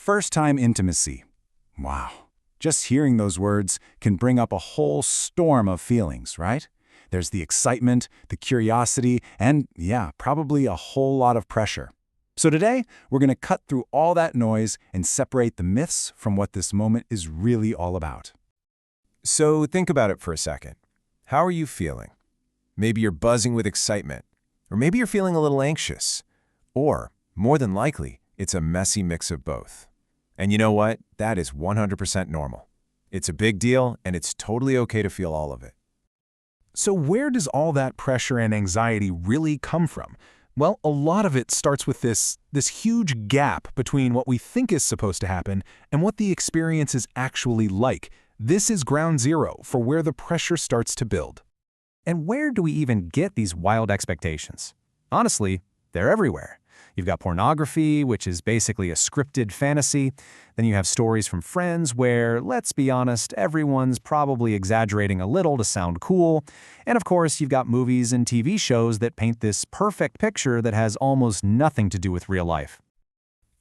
First-time intimacy. Wow. Just hearing those words can bring up a whole storm of feelings, right? There's the excitement, the curiosity, and yeah, probably a whole lot of pressure. So today, we're going to cut through all that noise and separate the myths from what this moment is really all about. So think about it for a second. How are you feeling? Maybe you're buzzing with excitement, or maybe you're feeling a little anxious, or, more than likely, it's a messy mix of both. And you know what? That is 100% normal. It's a big deal, and it's totally okay to feel all of it. So where does all that pressure and anxiety really come from? Well, a lot of it starts with this huge gap between what we think is supposed to happen and what the experience is actually like. This is ground zero for where the pressure starts to build. And where do we even get these wild expectations? Honestly, they're everywhere. You've got pornography, which is basically a scripted fantasy. Then you have stories from friends where, let's be honest, everyone's probably exaggerating a little to sound cool. And of course, you've got movies and TV shows that paint this perfect picture that has almost nothing to do with real life.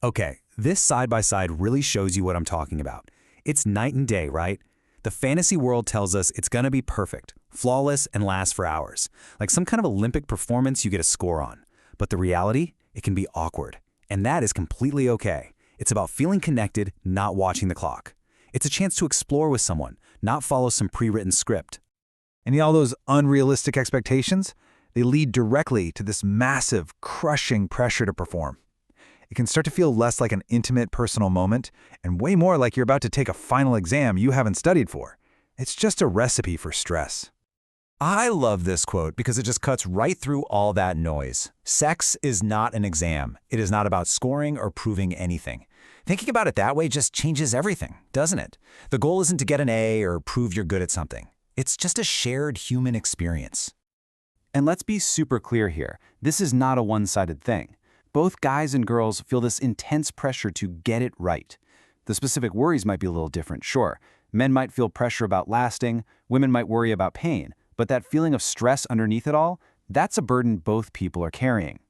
Okay, this side-by-side really shows you what I'm talking about. It's night and day, right? The fantasy world tells us it's gonna be perfect, flawless, and last for hours. Like some kind of Olympic performance you get a score on. But the reality? It can be awkward, and that is completely okay. It's about feeling connected, not watching the clock. It's a chance to explore with someone, not follow some pre-written script. And all those unrealistic expectations, they lead directly to this massive, crushing pressure to perform. It can start to feel less like an intimate, personal moment, and way more like you're about to take a final exam you haven't studied for. It's just a recipe for stress. I love this quote because it just cuts right through all that noise. Sex is not an exam. It is not about scoring or proving anything. Thinking about it that way just changes everything, doesn't it? The goal isn't to get an A or prove you're good at something. It's just a shared human experience. And let's be super clear here. This is not a one-sided thing. Both guys and girls feel this intense pressure to get it right. The specific worries might be a little different, sure. Men might feel pressure about lasting, women might worry about pain. But that feeling of stress underneath it all, that's a burden both people are carrying.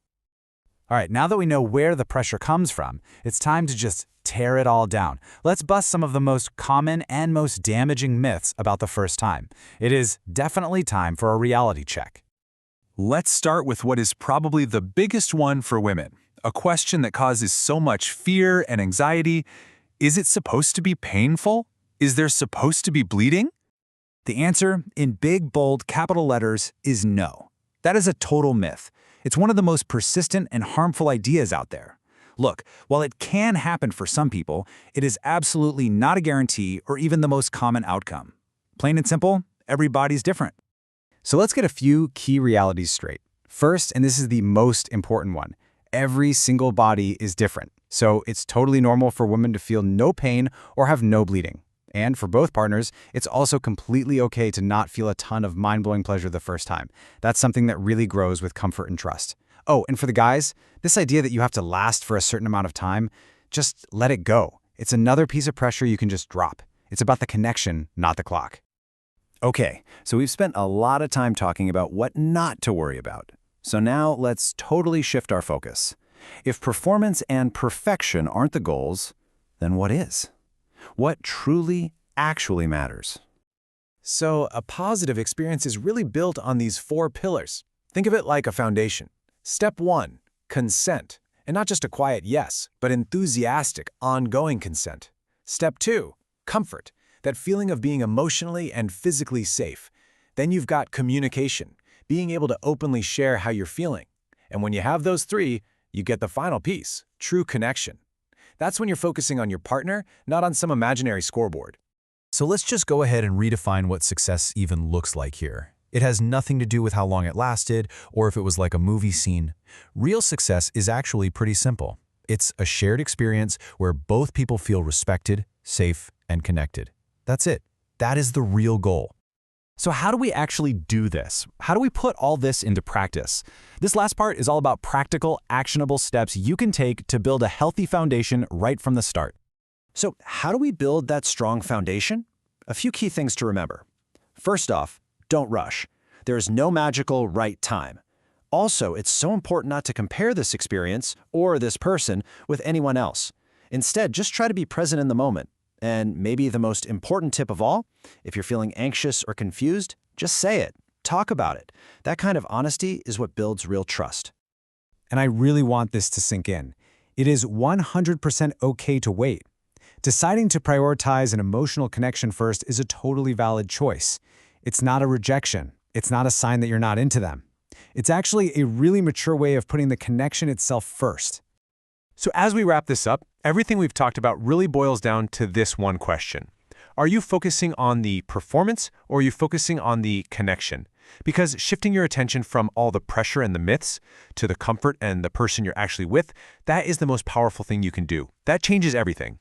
All right, now that we know where the pressure comes from, it's time to just tear it all down. Let's bust some of the most common and most damaging myths about the first time. It is definitely time for a reality check. Let's start with what is probably the biggest one for women, a question that causes so much fear and anxiety. Is it supposed to be painful? Is there supposed to be bleeding? The answer, in big, bold, capital letters, is no. That is a total myth. It's one of the most persistent and harmful ideas out there. Look, while it can happen for some people, it is absolutely not a guarantee or even the most common outcome. Plain and simple, everybody's different. So let's get a few key realities straight. First, and this is the most important one, every single body is different. So it's totally normal for women to feel no pain or have no bleeding. And for both partners, it's also completely okay to not feel a ton of mind-blowing pleasure the first time. That's something that really grows with comfort and trust. Oh, and for the guys, this idea that you have to last for a certain amount of time, just let it go. It's another piece of pressure you can just drop. It's about the connection, not the clock. Okay, so we've spent a lot of time talking about what not to worry about. So now let's totally shift our focus. If performance and perfection aren't the goals, then what is? What truly, actually matters? So a positive experience is really built on these 4 pillars. Think of it like a foundation. Step 1, consent. And not just a quiet yes, but enthusiastic, ongoing consent. Step 2, comfort. That feeling of being emotionally and physically safe. Then you've got communication, being able to openly share how you're feeling. And when you have those 3, you get the final piece, true connection. That's when you're focusing on your partner, not on some imaginary scoreboard. So let's just go ahead and redefine what success even looks like here. It has nothing to do with how long it lasted or if it was like a movie scene. Real success is actually pretty simple. It's a shared experience where both people feel respected, safe, and connected. That's it. That is the real goal. So how do we actually do this? How do we put all this into practice? This last part is all about practical, actionable steps you can take to build a healthy foundation right from the start. So how do we build that strong foundation? A few key things to remember. First off, don't rush. There is no magical right time. Also, it's so important not to compare this experience or this person with anyone else. Instead, just try to be present in the moment. And maybe the most important tip of all, if you're feeling anxious or confused, just say it. Talk about it. That kind of honesty is what builds real trust. And I really want this to sink in. It is 100% okay to wait. Deciding to prioritize an emotional connection first is a totally valid choice. It's not a rejection. It's not a sign that you're not into them. It's actually a really mature way of putting the connection itself first. So as we wrap this up, everything we've talked about really boils down to this one question. Are you focusing on the performance or are you focusing on the connection? Because shifting your attention from all the pressure and the myths to the comfort and the person you're actually with, that is the most powerful thing you can do. That changes everything.